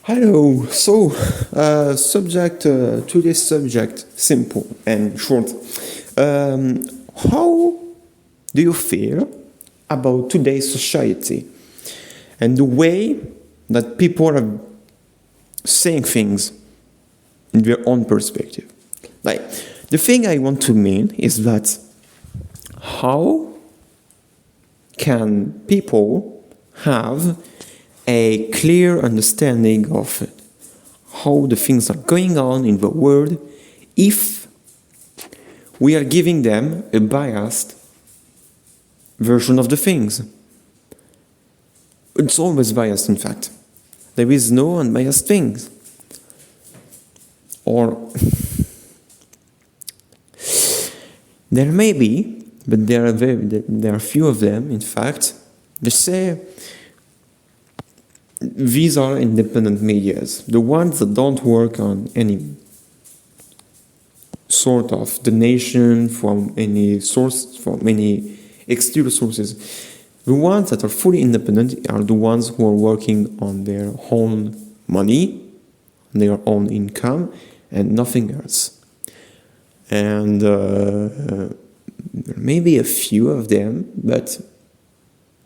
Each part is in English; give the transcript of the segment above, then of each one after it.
Hello. Today's subject, simple and short. How do you feel about today's society and the way that people are saying things in their own perspective? Like, the thing I want to mean is that how can people have a clear understanding of how the things are going on in the world if we are giving them a biased version of the things? It's always biased, in fact. There is no unbiased things. Or there may be, but there are few of them, in fact. They say these are independent medias, the ones that don't work on any sort of donation from any source, from any exterior sources. The ones that are fully independent are the ones who are working on their own money, their own income, and nothing else. And there may be a few of them, but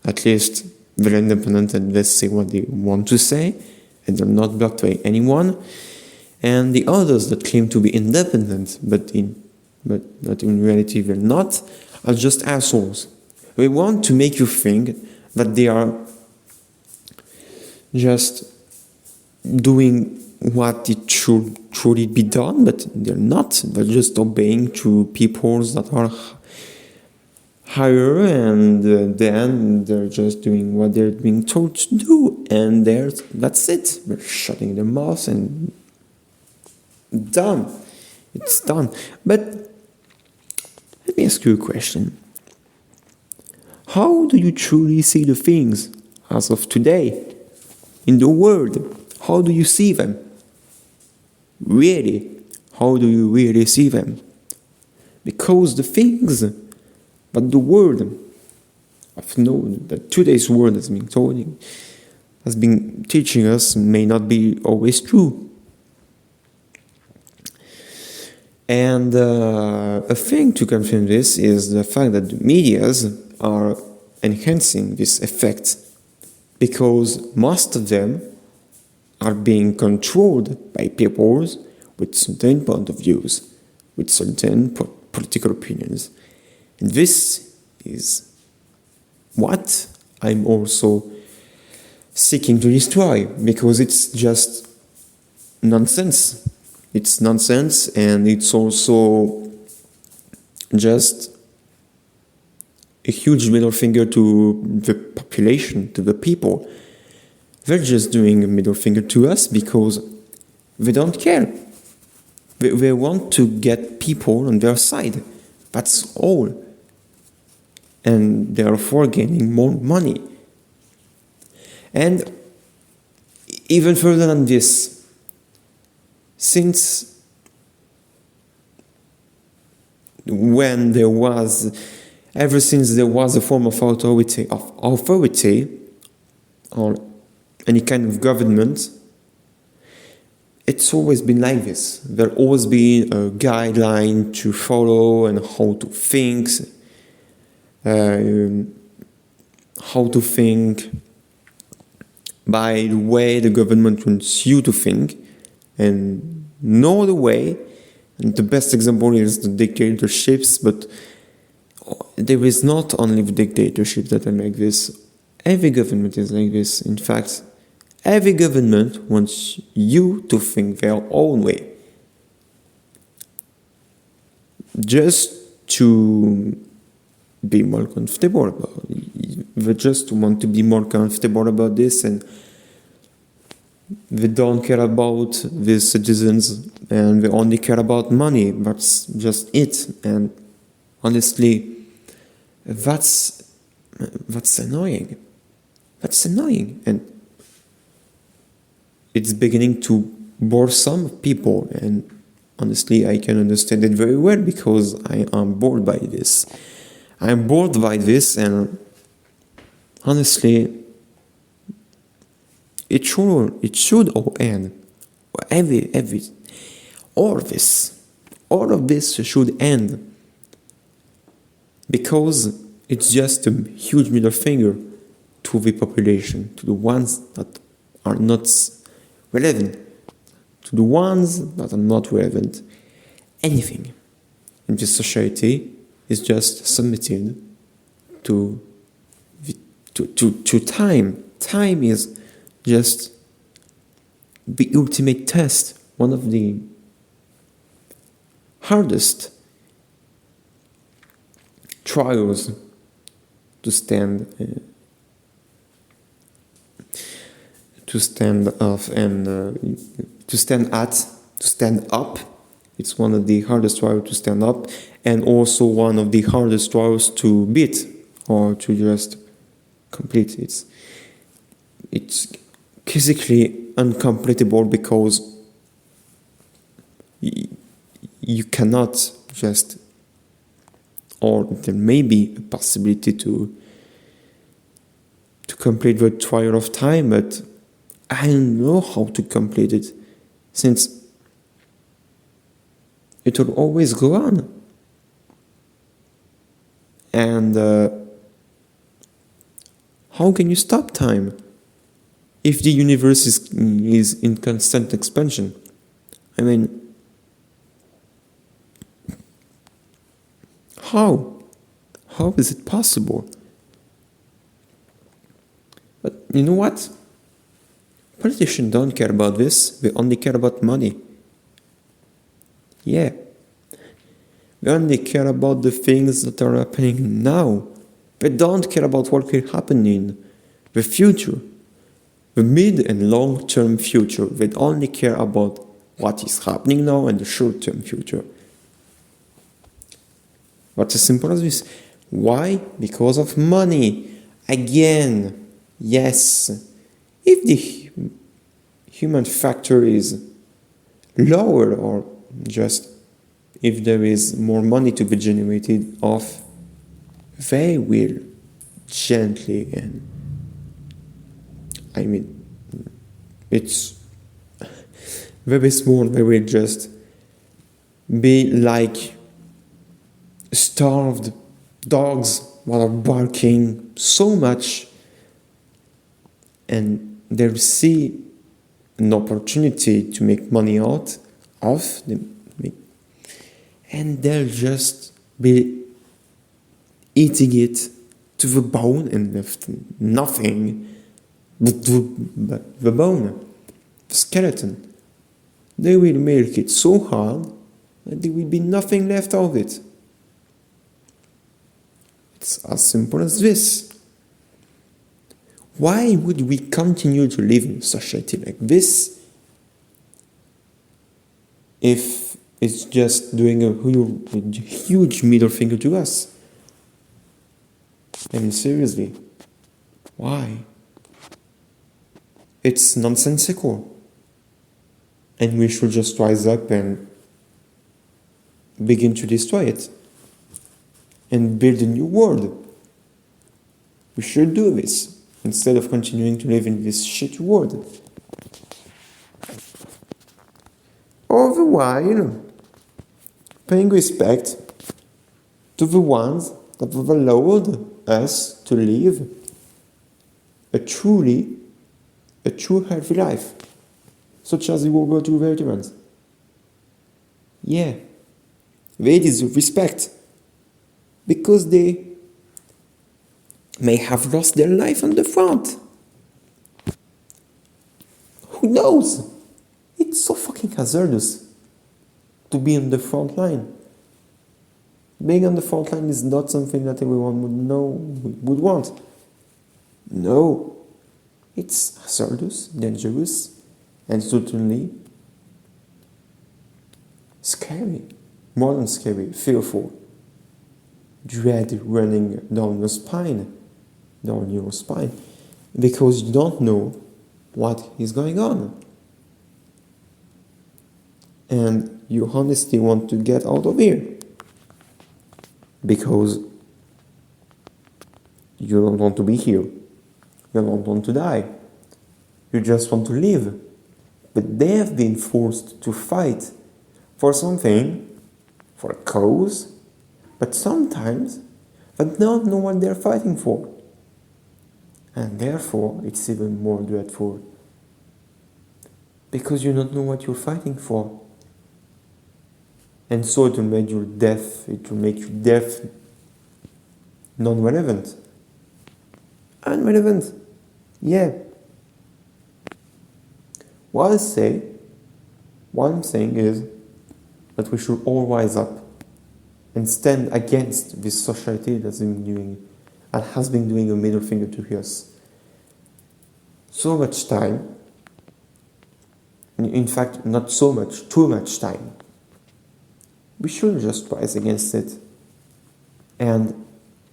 at least they're independent and they say what they want to say, and they're not blocked by anyone. And the others that claim to be independent, but that in reality they're not, are just assholes. They want to make you think that they are just doing what it should truly be done, but they're not. They're just obeying to peoples that are higher, and then they're just doing what they're being told to do, and that's it. They're shutting their mouths and done. It's done. But let me ask you a question. How do you truly see the things as of today in the world? How do you see them? Really? How do you really see them? Because the things but the word of known that today's world has been teaching us may not be always true. And a thing to confirm this is the fact that the medias are enhancing this effect, because most of them are being controlled by people with certain point of views, with certain political opinions. And this is what I'm also seeking to destroy, because it's just nonsense. It's nonsense, and it's also just a huge middle finger to the population, to the people. They're just doing a middle finger to us because they don't care. They want to get people on their side. That's all. And therefore gaining more money. And even further than this, since ever since there was a form of authority or any kind of government, it's always been like this. There's always been a guideline to follow and how to think by the way the government wants you to think, and no other way. And the best example is the dictatorships, but there is not only the dictatorships that are like this. Every government is like this. In fact, every government wants you to think their own way, just to be more comfortable about it. They just want to be more comfortable about this, and they don't care about the citizens, and they only care about money. That's just it. And honestly, that's annoying. That's annoying, and it's beginning to bore some people. And honestly, I can understand it very well, because I am bored by this. I'm bored by this, and honestly, it should all end. Every all of this should end, because it's just a huge middle finger to the population, to the ones that are not relevant, to the ones that are not relevant. Anything in this society is just submitted to time. Time is just the ultimate test, one of the hardest trials to stand up. It's one of the hardest trials to stand up, and also one of the hardest trials to beat or to just complete. It's physically uncompletable, because you cannot just, or there may be a possibility to complete the trial of time, but I don't know how to complete it, since it will always go on. And how can you stop time if the universe is in constant expansion? I mean, how? How is it possible? But you know what? Politicians don't care about this, they only care about money. Yeah. They only care about the things that are happening now. They don't care about what will happen in the future, the mid and long-term future. They only care about what is happening now and the short-term future. But as simple as this. Why? Because of money. Again, yes. If the human factor is lower, or just if there is more money to be generated off, they will gently, and I mean, it's very small, they will just be like starved dogs that are barking so much, and they'll see an opportunity to make money out of them, and they'll just be eating it to the bone and left nothing but the bone, the skeleton. They will milk it so hard that there will be nothing left of it. It's as simple as this. Why would we continue to live in a society like this if it's just doing a huge middle finger to us? I mean, seriously, why? It's nonsensical. And we should just rise up and begin to destroy it and build a new world. We should do this instead of continuing to live in this shitty world. All the while, paying respect to the ones that have allowed us to live a true healthy life, such as the World War II veterans. Yeah, they deserve respect, because they may have lost their life on the front. Who knows? It's so fucking hazardous to be on the front line. Being on the front line is not something that everyone would want. No. It's hazardous, dangerous, and certainly scary. More than scary, fearful. Dread running down your spine, because you don't know what is going on. And you honestly want to get out of here, because you don't want to be here. You don't want to die. You just want to live. But they have been forced to fight for something, for a cause, but sometimes they don't know what they're fighting for. And therefore, it's even more dreadful. Because you don't know what you're fighting for. And so it will make your death, non-relevant. Irrelevant. Yeah. What I'm saying is that we should all rise up and stand against this society that has been doing a middle finger to us. So much time, in fact, not so much, too much time. We should just rise against it and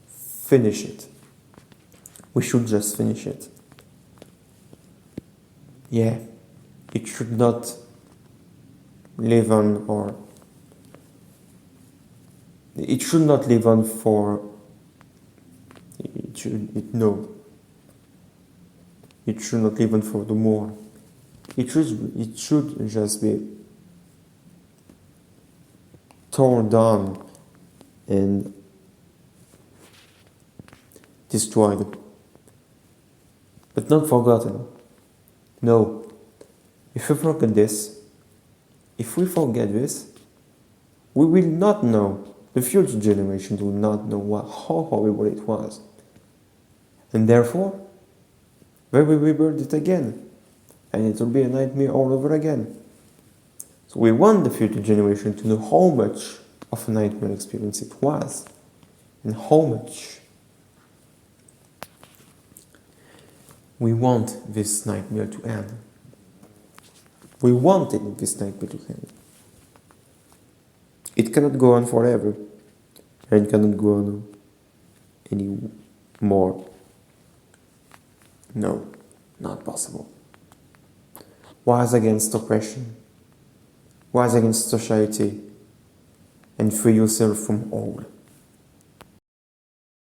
finish it. We should just finish it. Yeah, it should not live on, or it should not live on for, it should not live on for the more. It should just be torn down and destroyed, but not forgotten. No, if we forget this, we will not know, the future generations will not know how horrible it was. And therefore, they will rebuild it again, and it will be a nightmare all over again. So we want the future generation to know how much of a nightmare experience it was, and how much we want this nightmare to end. We wanted this nightmare to end. It cannot go on forever, and it cannot go on any more. No, not possible. Rise against oppression. Rise against society, and free yourself from all.